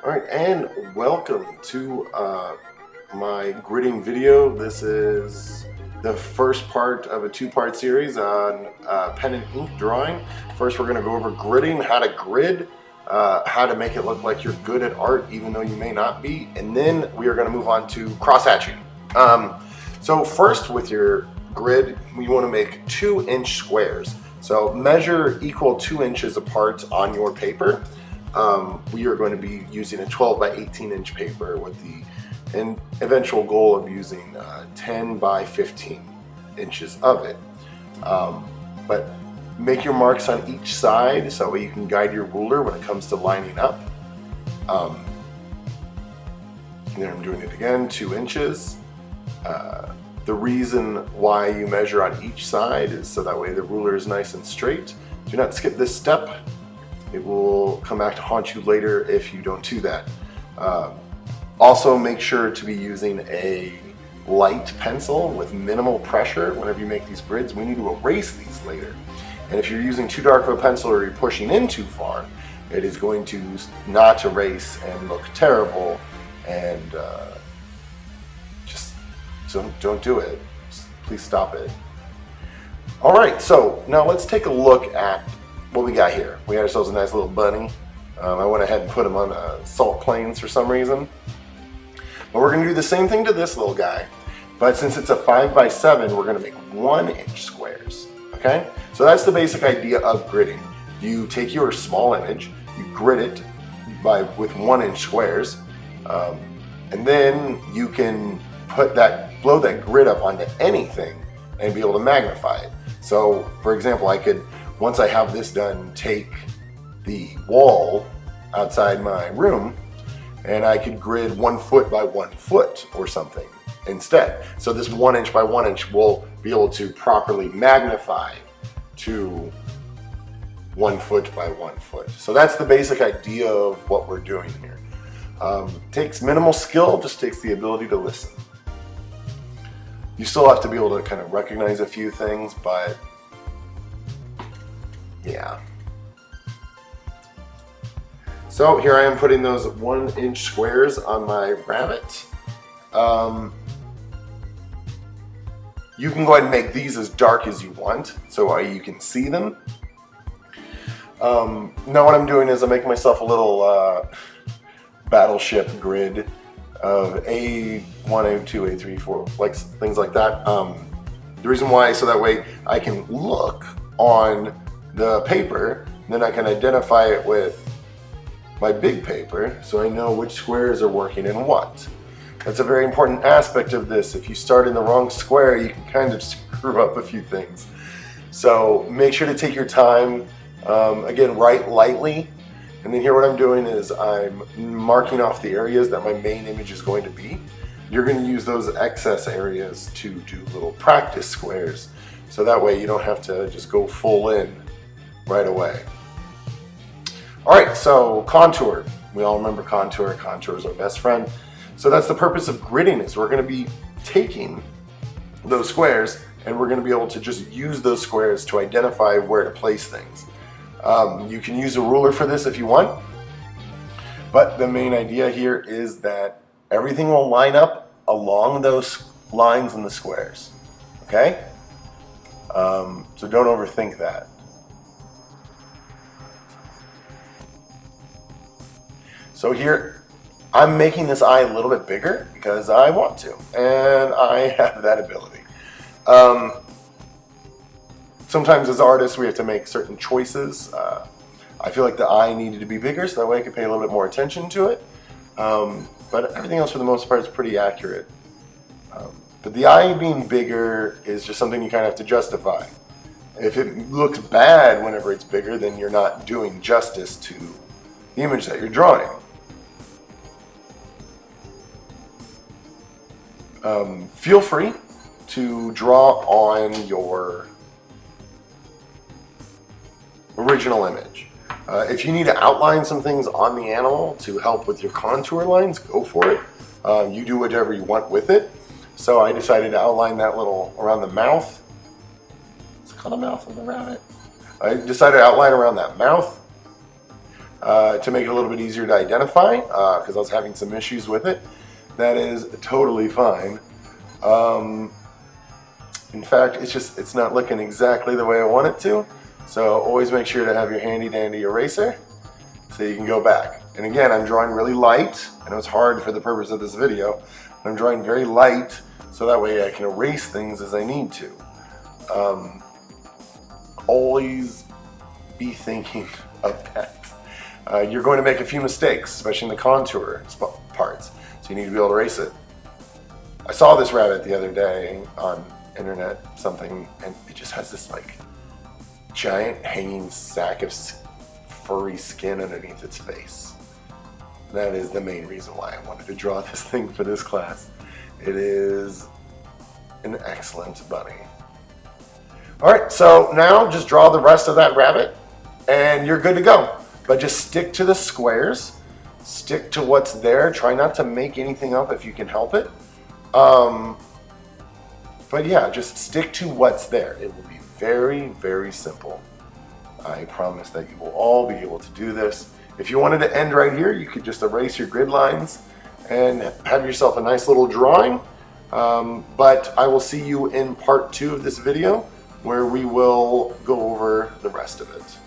All right, and welcome to my gridding video. This is the first part of a two-part series on pen and ink drawing. First, we're going to go over gridding, how to grid, how to make it look like you're good at art even though you may not be, and then we are going to move on to cross-hatching. So first, with your grid, we want to make 2-inch squares. So measure equal 2 inches apart on your paper. We are going to be using a 12 by 18 inch paper with the eventual goal of using 10 by 15 inches of it. But make your marks on each side so that way you can guide your ruler when it comes to lining up. Then I'm doing it again, 2 inches. The reason why you measure on each side is so that way the ruler is nice and straight. Do not skip this step. It will come back to haunt you later if you don't do that. Also, make sure to be using a light pencil with minimal pressure whenever you make these grids. We need to erase these later. And if you're using too dark of a pencil or you're pushing in too far, it is going to not erase and look terrible, and just don't do it. Please stop it. All right, so now let's take a look at what we got here. We got ourselves a nice little bunny. I went ahead and put him on salt plains for some reason. But we're going to do the same thing to this little guy. But since it's a 5 by 7, we're going to make 1-inch squares. Okay? So that's the basic idea of gridding. You take your small image, you grid it with 1-inch squares, and then you can blow that grid up onto anything and be able to magnify it. So, for example, I could, once I have this done, take the wall outside my room and I could grid 1 foot by 1 foot or something instead. So this 1 inch by 1 inch will be able to properly magnify to 1 foot by 1 foot. So that's the basic idea of what we're doing here. Takes minimal skill, just takes the ability to listen. You still have to be able to kind of recognize a few things, but yeah. So here I am putting those 1-inch squares on my rabbit. You can go ahead and make these as dark as you want so you can see them. Now what I'm doing is I'm making myself a little battleship grid of A1, A2, A3, 4, like things like that. The reason why is so that way I can look on the paper, then I can identify it with my big paper so I know which squares are working in what. That's a very important aspect of this. If you start in the wrong square, you can kind of screw up a few things. So make sure to take your time. Again, write lightly. And then here what I'm doing is I'm marking off the areas that my main image is going to be. You're going to use those excess areas to do little practice squares. So that way you don't have to just go full in right away. All right, so contour. We all remember contour. Contour is our best friend. So that's the purpose of gridding, is we're going to be taking those squares and we're going to be able to just use those squares to identify where to place things. You can use a ruler for this if you want, but the main idea here is that everything will line up along those lines in the squares, okay? So don't overthink that. So here, I'm making this eye a little bit bigger because I want to, and I have that ability. Sometimes as artists, we have to make certain choices. I feel like the eye needed to be bigger so that way I could pay a little bit more attention to it. But everything else for the most part is pretty accurate. But the eye being bigger is just something you kind of have to justify. If it looks bad whenever it's bigger, then you're not doing justice to the image that you're drawing. Feel free to draw on your original image. If you need to outline some things on the animal to help with your contour lines, go for it. You do whatever you want with it. So I decided to outline that little around the mouth. Is it called the mouth of the rabbit? I decided to outline around that mouth. to make it a little bit easier to identify, because I was having some issues with it. That is totally fine. In fact, it's not looking exactly the way I want it to. So always make sure to have your handy dandy eraser so you can go back. And again, I'm drawing really light. I know it's hard for the purpose of this video, but I'm drawing very light so that way I can erase things as I need to. Always be thinking of that. You're going to make a few mistakes, especially in the contour parts, so you need to be able to erase it. I saw this rabbit the other day on internet something, and it just has this like giant hanging sack of furry skin underneath its face. That is the main reason why I wanted to draw this thing for this class. It is an excellent bunny. Alright, so now just draw the rest of that rabbit and you're good to go. But just stick to the squares, stick to what's there, try not to make anything up if you can help it. But yeah, just stick to what's there. It will be very, very simple. I promise that you will all be able to do this. If you wanted to end right here, you could just erase your grid lines and have yourself a nice little drawing. But I will see you in part 2 of this video, where we will go over the rest of it.